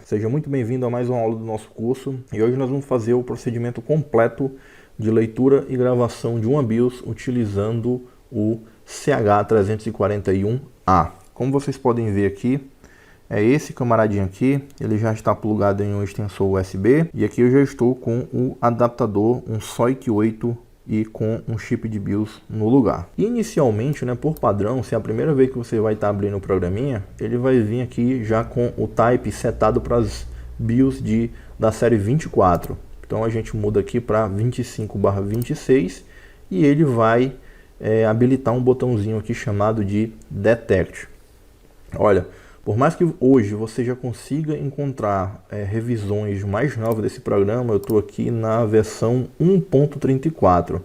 Seja muito bem-vindo a mais uma aula do nosso curso e hoje nós vamos fazer o procedimento completo de leitura e gravação de uma BIOS utilizando o CH341A. Como vocês podem ver aqui, é esse camaradinho aqui, ele já está plugado em um extensor USB e aqui eu já estou com o adaptador, um SOIC 8 e com um chip de BIOS no lugar. Inicialmente, por padrão, se é a primeira vez que você vai estar abrindo o programinha, ele vai vir aqui já com o type setado para as BIOS da série 24. Então a gente muda aqui para 25/26 e ele vai habilitar um botãozinho aqui chamado de Detect. Olha, por mais que hoje você já consiga encontrar revisões mais novas desse programa, eu estou aqui na versão 1.34.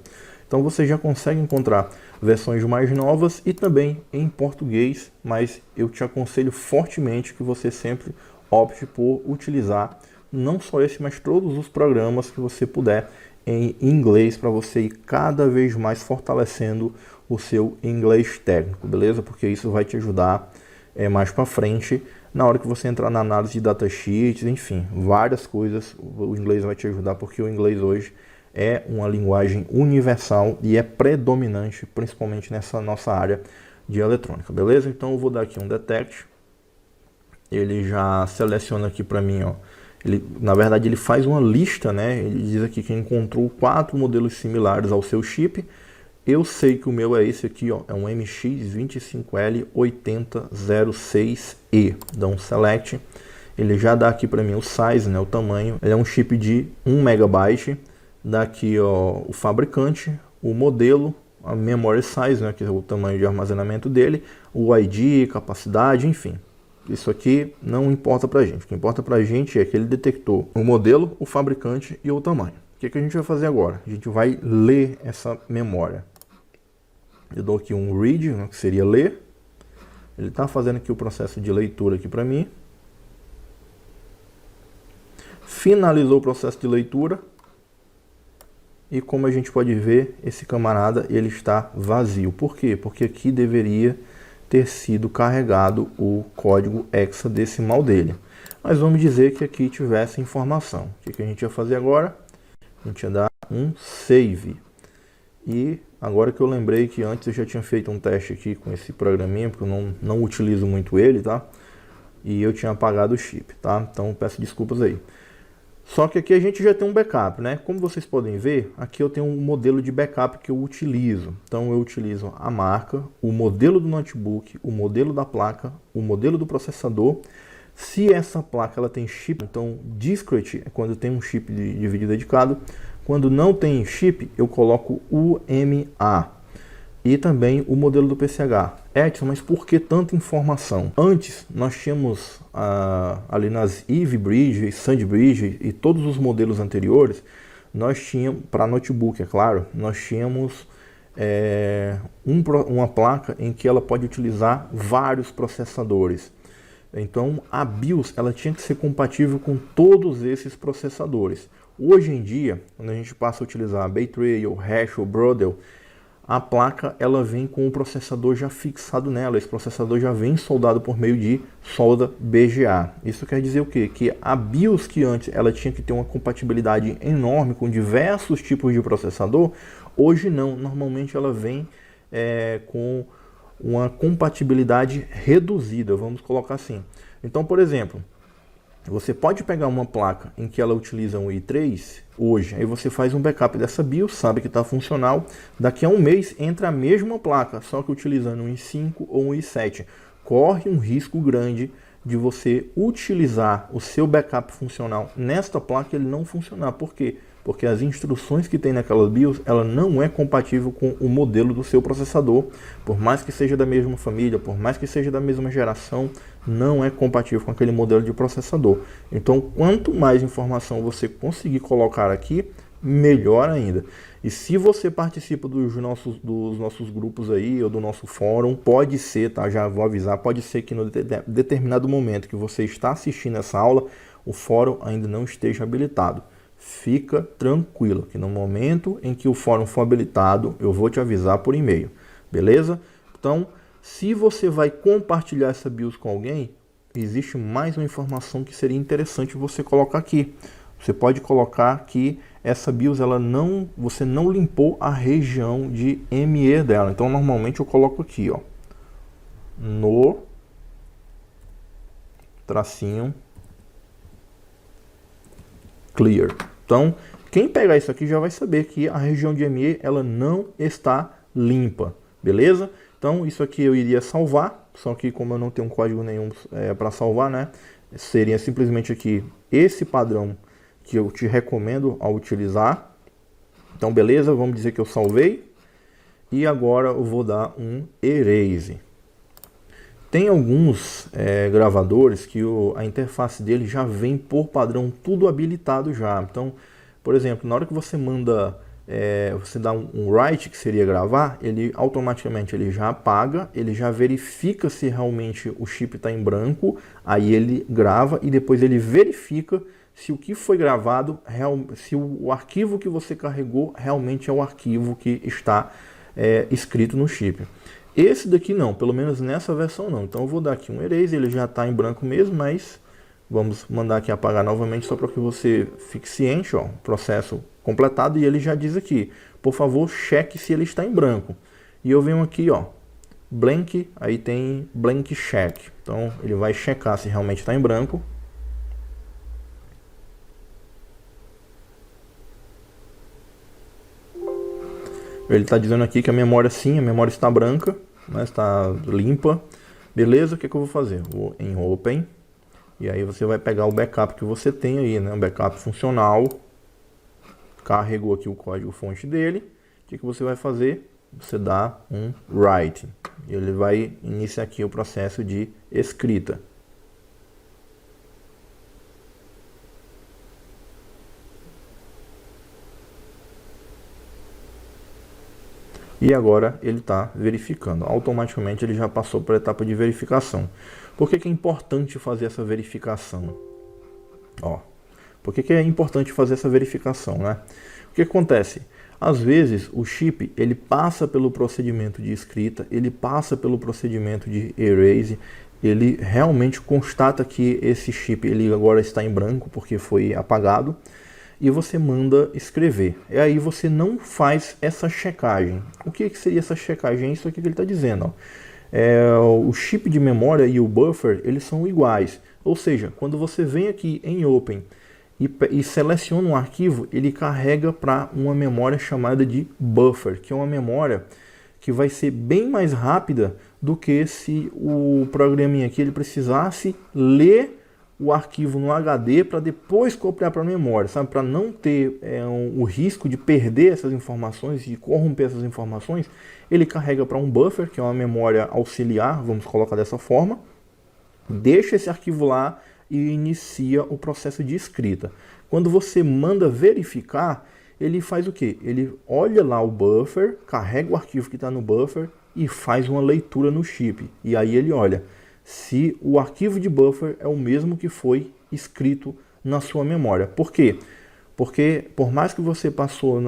Então você já consegue encontrar versões mais novas e também em português, mas eu te aconselho fortemente que você sempre opte por utilizar não só esse, mas todos os programas que você puder em inglês, para você ir cada vez mais fortalecendo o seu inglês técnico, beleza? Porque isso vai te ajudar mais para frente, na hora que você entrar na análise de datasheets, enfim, várias coisas, o inglês vai te ajudar, porque o inglês hoje é uma linguagem universal e é predominante, principalmente nessa nossa área de eletrônica, beleza? Então eu vou dar aqui um Detect, ele já seleciona aqui para mim, ó, na verdade ele faz uma lista, ele diz aqui que encontrou 4 modelos similares ao seu chip. Eu sei que o meu é esse aqui, ó, é um MX25L8006E. Dá um select. Ele já dá aqui para mim o size, o tamanho. Ele é um chip de 1 MB. Dá aqui, ó, o fabricante, o modelo, a memory size, que é o tamanho de armazenamento dele, o ID, capacidade, enfim. Isso aqui não importa pra gente. O que importa pra gente é que ele detectou o modelo, o fabricante e o tamanho. O que a gente vai fazer agora? A gente vai ler essa memória. Eu dou aqui um read, que seria ler. Ele está fazendo aqui o processo de leitura aqui para mim. Finalizou o processo de leitura. E como a gente pode ver, esse camarada ele está vazio. Por quê? Porque aqui deveria ter sido carregado o código hexadecimal dele. Mas vamos dizer que aqui tivesse informação. O que a gente ia fazer agora? A gente ia dar um save. E agora que eu lembrei que antes eu já tinha feito um teste aqui com esse programinha, porque eu não utilizo muito ele, tá? E eu tinha apagado o chip, tá? Então peço desculpas aí. Só que aqui a gente já tem um backup, Como vocês podem ver, aqui eu tenho um modelo de backup que eu utilizo. Então eu utilizo a marca, o modelo do notebook, o modelo da placa, o modelo do processador. Se essa placa ela tem chip, então discrete é quando tem um chip de vídeo dedicado. Quando não tem chip, eu coloco UMA e também o modelo do PCH. Edson, mas por que tanta informação? Antes, nós tínhamos ali nas Ivy Bridge, SandBridge e todos os modelos anteriores, nós tínhamos, para notebook, é claro, nós tínhamos uma placa em que ela pode utilizar vários processadores. Então, a BIOS ela tinha que ser compatível com todos esses processadores. Hoje em dia, quando a gente passa a utilizar Bay-Trail, Hash ou Broadwell, a placa ela vem com o processador já fixado nela. Esse processador já vem soldado por meio de solda BGA. Isso quer dizer o quê? Que a BIOS que antes ela tinha que ter uma compatibilidade enorme com diversos tipos de processador, hoje não. Normalmente ela vem com uma compatibilidade reduzida, vamos colocar assim. Então, por exemplo, você pode pegar uma placa em que ela utiliza um i3 hoje, aí você faz um backup dessa BIOS, sabe que está funcional, daqui a um mês entra a mesma placa, só que utilizando um i5 ou um i7. Corre um risco grande de você utilizar o seu backup funcional nesta placa e ele não funcionar. Por quê? Porque as instruções que tem naquela BIOS, ela não é compatível com o modelo do seu processador. Por mais que seja da mesma família, por mais que seja da mesma geração, não é compatível com aquele modelo de processador. Então, quanto mais informação você conseguir colocar aqui, melhor ainda. E se você participa dos nossos grupos aí, ou do nosso fórum, pode ser, tá? Já vou avisar, pode ser que no determinado momento que você está assistindo essa aula, o fórum ainda não esteja habilitado. Fica tranquilo, que no momento em que o fórum for habilitado, eu vou te avisar por e-mail, beleza? Então, se você vai compartilhar essa BIOS com alguém, existe mais uma informação que seria interessante você colocar aqui. Você pode colocar que essa BIOS, você não limpou a região de ME dela. Então, normalmente eu coloco aqui, ó, no tracinho clear. Então, quem pegar isso aqui já vai saber que a região de ME ela não está limpa, beleza? Então, isso aqui eu iria salvar, só que como eu não tenho código nenhum para salvar, né? Seria simplesmente aqui esse padrão que eu te recomendo a utilizar. Então, beleza, vamos dizer que eu salvei. E agora eu vou dar um erase. Tem alguns gravadores que a interface dele já vem por padrão tudo habilitado já. Então, por exemplo, na hora que você manda, você dá um write, que seria gravar, ele automaticamente ele já apaga, ele já verifica se realmente o chip está em branco, aí ele grava e depois ele verifica se o que foi gravado, se o arquivo que você carregou realmente é o arquivo que está escrito no chip. Esse daqui não, pelo menos nessa versão não. Então eu vou dar aqui um erase, ele já está em branco mesmo, mas vamos mandar aqui apagar novamente só para que você fique ciente, ó, processo completado, e ele já diz aqui, por favor, cheque se ele está em branco. E eu venho aqui, ó, blank, aí tem blank check. Então ele vai checar se realmente está em branco. Ele está dizendo aqui que a memória sim, a memória está branca, né, está limpa. Beleza, o que eu vou fazer? Vou em Open, e aí você vai pegar o backup que você tem aí, né, um backup funcional. Carregou aqui o código fonte dele. O que você vai fazer? Você dá um write. Ele vai iniciar aqui o processo de escrita. E agora ele está verificando. Automaticamente ele já passou para a etapa de verificação. Por que é importante fazer essa verificação? Ó, por que é importante fazer essa verificação, né? O que acontece? Às vezes o chip ele passa pelo procedimento de escrita, ele passa pelo procedimento de erase, ele realmente constata que esse chip ele agora está em branco porque foi apagado, e você manda escrever. E aí você não faz essa checagem. O que seria essa checagem? É isso aqui que ele está dizendo. Ó. O chip de memória e o buffer, eles são iguais. Ou seja, quando você vem aqui em Open e seleciona um arquivo, ele carrega para uma memória chamada de buffer, que é uma memória que vai ser bem mais rápida do que se o programinha aqui ele precisasse ler o arquivo no HD para depois copiar para a memória, sabe? Para não ter o risco de perder essas informações, de corromper essas informações, ele carrega para um buffer, que é uma memória auxiliar, vamos colocar dessa forma, deixa esse arquivo lá e inicia o processo de escrita. Quando você manda verificar, ele faz o quê? Ele olha lá o buffer, carrega o arquivo que está no buffer e faz uma leitura no chip. E aí ele olha se o arquivo de buffer é o mesmo que foi escrito na sua memória. Por quê? Porque por mais que você passou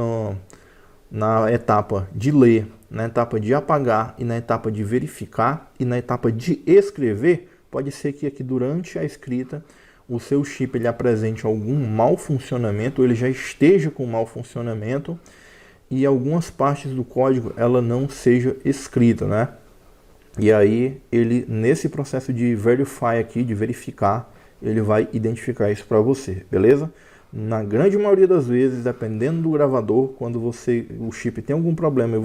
na etapa de ler, na etapa de apagar e na etapa de verificar e na etapa de escrever, pode ser que aqui durante a escrita o seu chip ele apresente algum mau funcionamento, ou ele já esteja com mau funcionamento e algumas partes do código ela não seja escrita, né? E aí, ele nesse processo de verify aqui, de verificar, ele vai identificar isso para você, beleza? Na grande maioria das vezes, dependendo do gravador, quando o chip tem algum problema